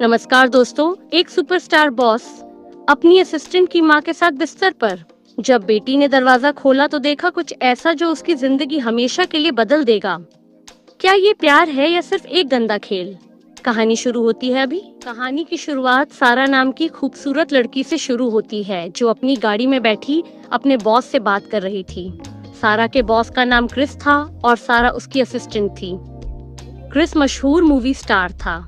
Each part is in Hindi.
नमस्कार दोस्तों। एक सुपरस्टार बॉस अपनी असिस्टेंट की मां के साथ बिस्तर पर। जब बेटी ने दरवाजा खोला तो देखा कुछ ऐसा जो उसकी जिंदगी हमेशा के लिए बदल देगा। क्या ये प्यार है या सिर्फ एक गंदा खेल? कहानी शुरू होती है अभी। कहानी की शुरुआत सारा नाम की खूबसूरत लड़की से शुरू होती है जो अपनी गाड़ी में बैठी अपने बॉस से बात कर रही थी। सारा के बॉस का नाम क्रिस था और सारा उसकी असिस्टेंट थी। क्रिस मशहूर मूवी स्टार था।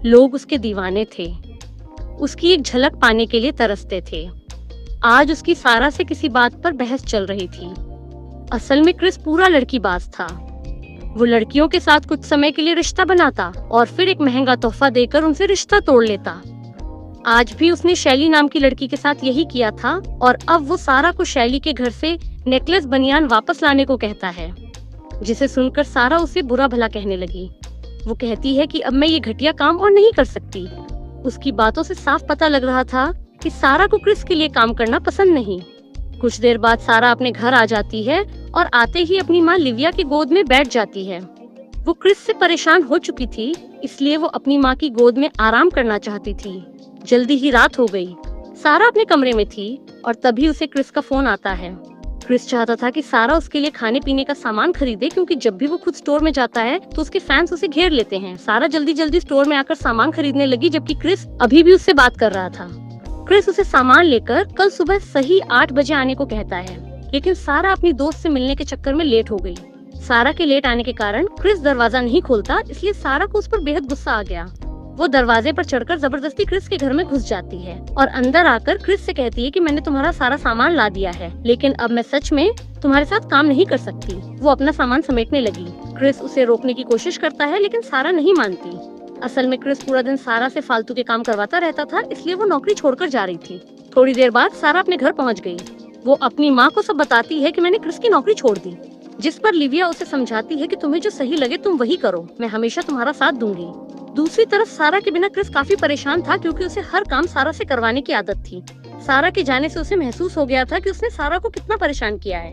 लोग उसके दीवाने थे, उसकी एक झलक पाने के लिए तरसते थे। आज उसकी सारा से किसी बात पर बहस चल रही थी। असल में क्रिस पूरा लड़कीबाज था। वो लड़कियों के साथ कुछ समय के लिए रिश्ता बनाता और फिर एक महंगा तोहफा देकर उनसे रिश्ता तोड़ लेता। आज भी उसने शैली नाम की लड़की के साथ यही किया था और अब वो सारा को शैली के घर से नेकलेस बनियान वापस लाने को कहता है, जिसे सुनकर सारा उसे बुरा भला कहने लगी। वो कहती है कि अब मैं ये घटिया काम और नहीं कर सकती। उसकी बातों से साफ पता लग रहा था कि सारा को क्रिस के लिए काम करना पसंद नहीं। कुछ देर बाद सारा अपने घर आ जाती है और आते ही अपनी माँ लिविया की गोद में बैठ जाती है। वो क्रिस से परेशान हो चुकी थी, इसलिए वो अपनी माँ की गोद में आराम करना चाहती थी। जल्दी ही रात हो गई। सारा अपने कमरे में थी और तभी उसे क्रिस का फोन आता है। क्रिस चाहता था कि सारा उसके लिए खाने पीने का सामान खरीदे, क्योंकि जब भी वो खुद स्टोर में जाता है तो उसके फैंस उसे घेर लेते हैं। सारा जल्दी जल्दी स्टोर में आकर सामान खरीदने लगी, जबकि क्रिस अभी भी उससे बात कर रहा था। क्रिस उसे सामान लेकर कल सुबह सही 8 बजे आने को कहता है, लेकिन सारा अपनी दोस्त से मिलने के चक्कर में लेट हो गई। सारा के लेट आने के कारण क्रिस दरवाजा नहीं खोलता, इसलिए सारा को उस पर बेहद गुस्सा आ गया। वो दरवाजे पर चढ़कर जबरदस्ती क्रिस के घर में घुस जाती है और अंदर आकर क्रिस से कहती है कि मैंने तुम्हारा सारा सामान ला दिया है, लेकिन अब मैं सच में तुम्हारे साथ काम नहीं कर सकती। वो अपना सामान समेटने लगी। क्रिस उसे रोकने की कोशिश करता है, लेकिन सारा नहीं मानती। असल में क्रिस पूरा दिन सारा से फालतू के काम करवाता रहता था, इसलिए वो नौकरी छोड़कर जा रही थी। थोड़ी देर बाद सारा अपने घर पहुँच गई। वो अपनी माँ को सब बताती है कि मैंने क्रिस की नौकरी छोड़ दी, जिस पर लिविया उसे समझाती है कि तुम्हें जो सही लगे तुम वही करो, मैं हमेशा तुम्हारा साथ दूंगी। दूसरी तरफ सारा के बिना क्रिस काफी परेशान था, क्योंकि उसे हर काम सारा से करवाने की आदत थी। सारा के जाने से उसे महसूस हो गया था कि उसने सारा को कितना परेशान किया है,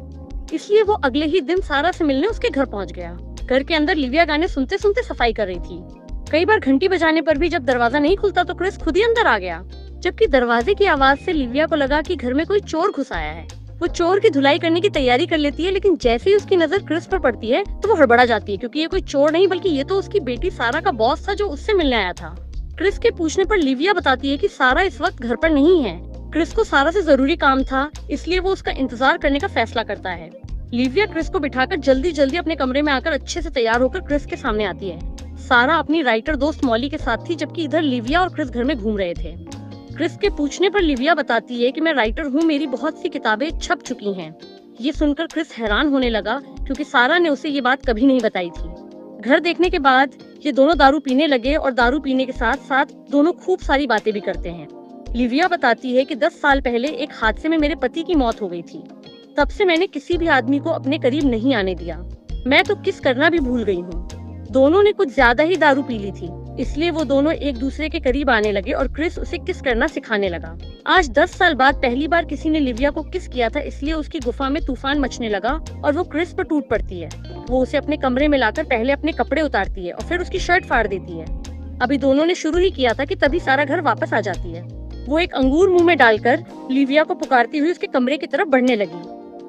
इसलिए वो अगले ही दिन सारा से मिलने उसके घर पहुंच गया। घर के अंदर लिविया गाने सुनते सुनते सफाई कर रही थी। कई बार घंटी बजाने पर भी जब दरवाजा नहीं खुलता तो क्रिस खुद ही अंदर आ गया, जबकि दरवाजे की आवाज से लिविया को लगा कि घर में कोई चोर घुस आया है। वो चोर की धुलाई करने की तैयारी कर लेती है, लेकिन जैसे ही उसकी नजर क्रिस पर पड़ती है तो वो हड़बड़ा जाती है, क्योंकि ये कोई चोर नहीं बल्कि ये तो उसकी बेटी सारा का बॉस था जो उससे मिलने आया था। क्रिस के पूछने पर लिविया बताती है कि सारा इस वक्त घर पर नहीं है। क्रिस को सारा से जरूरी काम था, इसलिए वो उसका इंतजार करने का फैसला करता है। लिविया क्रिस को बिठाकर जल्दी जल्दी अपने कमरे में आकर अच्छे से तैयार होकर क्रिस के सामने आती है। सारा अपनी राइटर दोस्त मॉली के साथ थी, जबकि इधर लिविया और क्रिस घर में घूम रहे थे। क्रिस के पूछने पर लिविया बताती है कि मैं राइटर हूँ, मेरी बहुत सी किताबें छप चुकी हैं। ये सुनकर क्रिस हैरान होने लगा, क्योंकि सारा ने उसे ये बात कभी नहीं बताई थी। घर देखने के बाद ये दोनों दारू पीने लगे और दारू पीने के साथ साथ दोनों खूब सारी बातें भी करते हैं। लिविया बताती है कि 10 साल पहले एक हादसे में मेरे पति की मौत हो गई थी। तब से मैंने किसी भी आदमी को अपने करीब नहीं आने दिया। मैं तो किस करना भी भूल गई हूँ। दोनों ने कुछ ज्यादा ही दारू पी ली थी, इसलिए वो दोनों एक दूसरे के करीब आने लगे और क्रिस उसे किस करना सिखाने लगा। आज 10 साल बाद पहली बार किसी ने लिविया को किस किया था, इसलिए उसकी गुफा में तूफान मचने लगा और वो क्रिस पर टूट पड़ती है। वो उसे अपने कमरे में लाकर पहले अपने कपड़े उतारती है और फिर उसकी शर्ट फाड़ देती है। अभी दोनों ने शुरू ही किया था कि तभी सारा घर वापस आ जाती है। वो एक अंगूर मुंह में डालकर लिविया को पुकारती हुई उसके कमरे की तरफ बढ़ने लगी।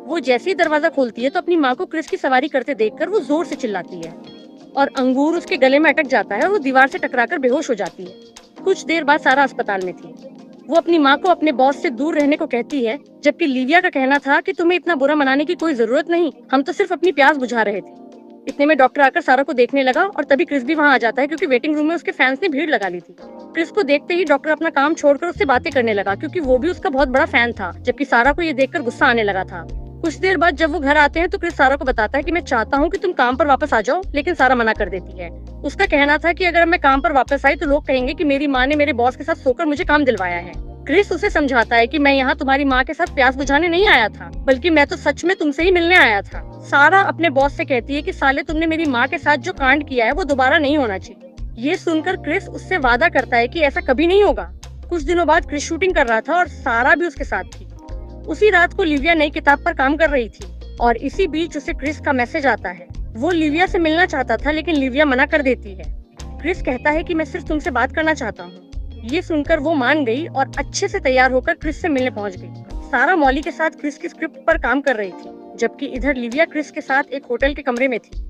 वो जैसे ही दरवाजा खोलती है तो अपनी माँ को क्रिस की सवारी करते देखकर वो जोर से चिल्लाती है और अंगूर उसके गले में अटक जाता है और वो दीवार से टकराकर बेहोश हो जाती है। कुछ देर बाद सारा अस्पताल में थी। वो अपनी माँ को अपने बॉस से दूर रहने को कहती है, जबकि लिविया का कहना था कि तुम्हें इतना बुरा मनाने की कोई जरूरत नहीं, हम तो सिर्फ अपनी प्यास बुझा रहे थे। इतने में डॉक्टर आकर सारा को देखने लगा और तभी क्रिस भी वहाँ आ जाता है, क्योंकि वेटिंग रूम में उसके फैंस ने भीड़ लगा ली थी। क्रिस को देखते ही डॉक्टर अपना काम छोड़कर उससे बातें करने लगा, क्योंकि वो भी उसका बहुत बड़ा फैन था, जबकि सारा को ये देखकर गुस्सा आने लगा था। कुछ देर बाद जब वो घर आते हैं तो क्रिस सारा को बताता है कि मैं चाहता हूँ कि तुम काम पर वापस आ जाओ, लेकिन सारा मना कर देती है। उसका कहना था कि अगर मैं काम पर वापस आई तो लोग कहेंगे कि मेरी माँ ने मेरे बॉस के साथ सोकर मुझे काम दिलवाया है। क्रिस उसे समझाता है कि मैं यहाँ तुम्हारी माँ के साथ प्यास बुझाने नहीं आया था, बल्कि मैं तो सच में तुमसे ही मिलने आया था। सारा अपने बॉस से कहती है कि साले तुमने मेरी माँ के साथ जो कांड किया है वो दोबारा नहीं होना चाहिए। ये सुनकर क्रिस उससे वादा करता है कि ऐसा कभी नहीं होगा। कुछ दिनों बाद क्रिस शूटिंग कर रहा था और सारा भी उसके साथ थी। उसी रात को लिविया नई किताब पर काम कर रही थी और इसी बीच उसे क्रिस का मैसेज आता है। वो लिविया से मिलना चाहता था, लेकिन लिविया मना कर देती है। क्रिस कहता है कि मैं सिर्फ तुमसे बात करना चाहता हूँ। ये सुनकर वो मान गई और अच्छे से तैयार होकर क्रिस से मिलने पहुंच गई। सारा मॉली के साथ क्रिस की स्क्रिप्ट पर काम कर रही थी, जबकि इधर लिविया क्रिस के साथ एक होटल के कमरे में थी।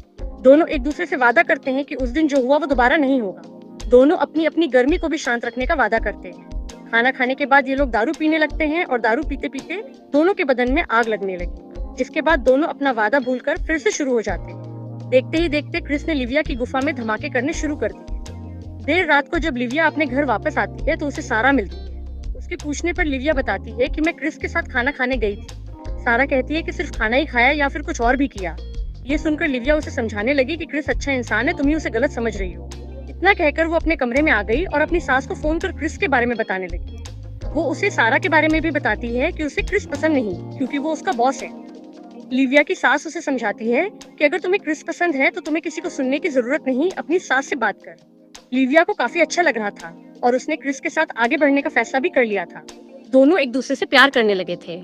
दोनों एक दूसरे से वादा करते हैं कि उस दिन जो हुआ वो दोबारा नहीं होगा। दोनों अपनी अपनी गर्मी को भी शांत रखने का वादा करते हैं। खाना खाने के बाद ये लोग दारू पीने लगते हैं और दारू पीते पीते दोनों के बदन में आग लगने लगी, जिसके बाद दोनों अपना वादा भूलकर फिर से शुरू हो जाते हैं। देखते ही देखते क्रिस ने लिविया की गुफा में धमाके करने शुरू कर दिए। देर रात को जब लिविया अपने घर वापस आती है तो उसे सारा मिलती है। उसके पूछने पर लिविया बताती है कि मैं क्रिस के साथ खाना खाने गई थी। सारा कहती है कि सिर्फ खाना ही खाया या फिर कुछ और भी किया। ये सुनकर लिविया उसे समझाने लगी कि क्रिस अच्छा इंसान है, तुम ही उसे गलत समझ रही हो। इतना कहकर वो अपने कमरे में आ गई और अपनी सास को फोन कर क्रिस के बारे में बताने लगी। वो उसे सारा के बारे में भी बताती है कि उसे क्रिस पसंद नहीं, क्योंकि वो उसका बॉस है। लिविया की सास उसे समझाती है कि अगर तुम्हें क्रिस पसंद है तो तुम्हें किसी को सुनने की जरूरत नहीं, अपनी सास से बात कर। लिविया को काफी अच्छा लग रहा था और उसने क्रिस के साथ आगे बढ़ने का फैसला भी कर लिया था। दोनों एक दूसरे से प्यार करने लगे थे।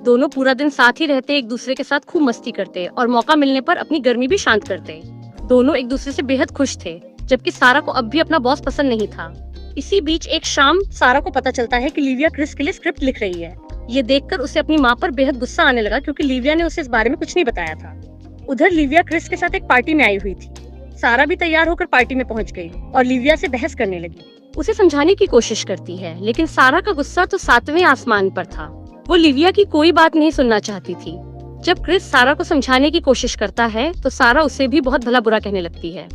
दोनों पूरा दिन साथ ही रहते, एक दूसरे के साथ खूब मस्ती करते और मौका मिलने पर अपनी गर्मी भी शांत करते। दोनों एक दूसरे से बेहद खुश थे, जबकि सारा को अब भी अपना बॉस पसंद नहीं था। इसी बीच एक शाम सारा को पता चलता है कि लिविया क्रिस के लिए स्क्रिप्ट लिख रही है। ये देखकर उसे अपनी माँ पर बेहद गुस्सा आने लगा, क्योंकि लिविया ने उसे इस बारे में कुछ नहीं बताया था। उधर लिविया क्रिस के साथ एक पार्टी में आई हुई थी। सारा भी तैयार होकर पार्टी में पहुंच गई और लिविया से बहस करने लगी। उसे समझाने की कोशिश करती है, लेकिन सारा का गुस्सा तो 7वें आसमान पर था। वो लिविया की कोई बात नहीं सुनना चाहती थी। जब क्रिस सारा को समझाने की कोशिश करता है तो सारा उसे भी बहुत भला बुरा कहने लगती है।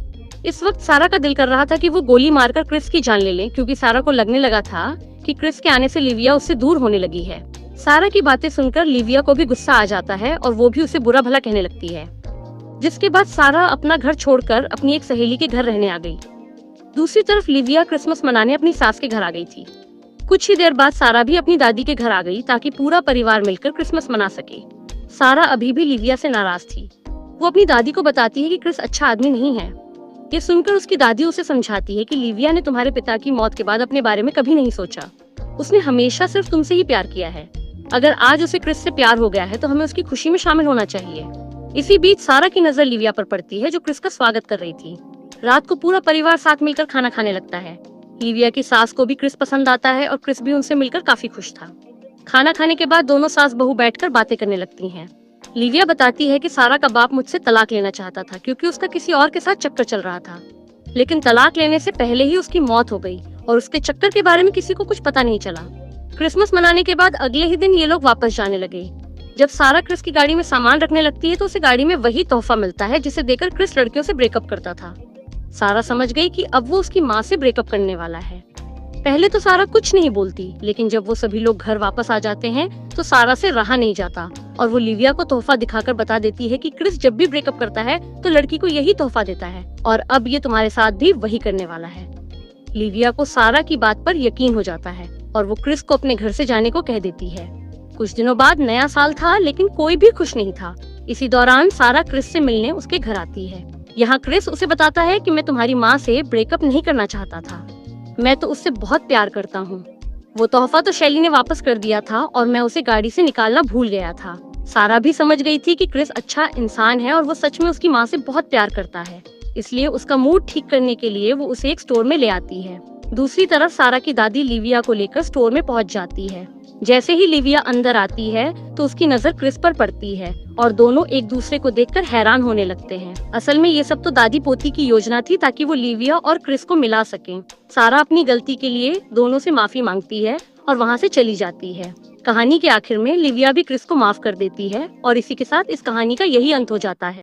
इस वक्त सारा का दिल कर रहा था कि वो गोली मारकर क्रिस की जान ले ले, क्योंकि सारा को लगने लगा था कि क्रिस के आने से लिविया उससे दूर होने लगी है। सारा की बातें सुनकर लिविया को भी गुस्सा आ जाता है और वो भी उसे बुरा भला कहने लगती है, जिसके बाद सारा अपना घर छोड़कर अपनी एक सहेली के घर रहने आ गई। दूसरी तरफ लिविया क्रिसमस मनाने अपनी सास के घर आ गई थी। कुछ ही देर बाद सारा भी अपनी दादी के घर आ गई ताकि पूरा परिवार मिलकर क्रिसमस मना सके। सारा अभी भी लिविया से नाराज थी। वो अपनी दादी को बताती है कि क्रिस अच्छा आदमी नहीं है। ये सुनकर उसकी दादी उसे समझाती है कि लिविया ने तुम्हारे पिता की मौत के बाद अपने बारे में कभी नहीं सोचा। उसने हमेशा सिर्फ तुमसे ही प्यार किया है। अगर आज उसे क्रिस से प्यार हो गया है तो हमें उसकी खुशी में शामिल होना चाहिए। इसी बीच सारा की नजर लिविया पर पड़ती है, जो क्रिस का स्वागत कर रही थी। रात को पूरा परिवार साथ मिलकर खाना खाने लगता है। लिविया की सास को भी क्रिस पसंद आता है और क्रिस भी उनसे मिलकर काफी खुश था। खाना खाने के बाद दोनों सास बहू बैठकर बातें करने लगती हैं। लिविया बताती है कि सारा का बाप मुझसे तलाक लेना चाहता था, क्योंकि उसका किसी और के साथ चक्कर चल रहा था। लेकिन तलाक लेने से पहले ही उसकी मौत हो गई और उसके चक्कर के बारे में किसी को कुछ पता नहीं चला। क्रिसमस मनाने के बाद अगले ही दिन ये लोग वापस जाने लगे। जब सारा क्रिस की गाड़ी में सामान रखने लगती है तो उसे गाड़ी में वही तोहफा मिलता है जिसे देकर क्रिस लड़कियों से ब्रेकअप करता था। सारा समझ गई कि अब वो उसकी माँ से ब्रेकअप करने वाला है। पहले तो सारा कुछ नहीं बोलती, लेकिन जब वो सभी लोग घर वापस आ जाते हैं तो सारा से रहा नहीं जाता और वो लिविया को तोहफा दिखाकर बता देती है कि क्रिस जब भी ब्रेकअप करता है तो लड़की को यही तोहफा देता है और अब ये तुम्हारे साथ भी वही करने वाला है। लिविया को सारा की बात पर यकीन हो जाता है और वो क्रिस को अपने घर से जाने को कह देती है। कुछ दिनों बाद नया साल था, लेकिन कोई भी खुश नहीं था। इसी दौरान सारा क्रिस से मिलने उसके घर आती है। यहाँ क्रिस उसे बताता है कि मैं तुम्हारी माँ से ब्रेकअप नहीं करना चाहता था, मैं तो उससे बहुत प्यार करता हूँ। वो तोहफा तो शैली ने वापस कर दिया था और मैं उसे गाड़ी से निकालना भूल गया था। सारा भी समझ गई थी कि क्रिस अच्छा इंसान है और वो सच में उसकी माँ से बहुत प्यार करता है, इसलिए उसका मूड ठीक करने के लिए वो उसे एक स्टोर में ले आती है। दूसरी तरफ सारा की दादी लिविया को लेकर स्टोर में पहुंच जाती है। जैसे ही लिविया अंदर आती है तो उसकी नजर क्रिस पर पड़ती है और दोनों एक दूसरे को देखकर हैरान होने लगते हैं। असल में ये सब तो दादी पोती की योजना थी ताकि वो लिविया और क्रिस को मिला सकें। सारा अपनी गलती के लिए दोनों से माफी मांगती है और वहाँ से चली जाती है। कहानी के आखिर में लिविया भी क्रिस को माफ कर देती है और इसी के साथ इस कहानी का यही अंत हो जाता है।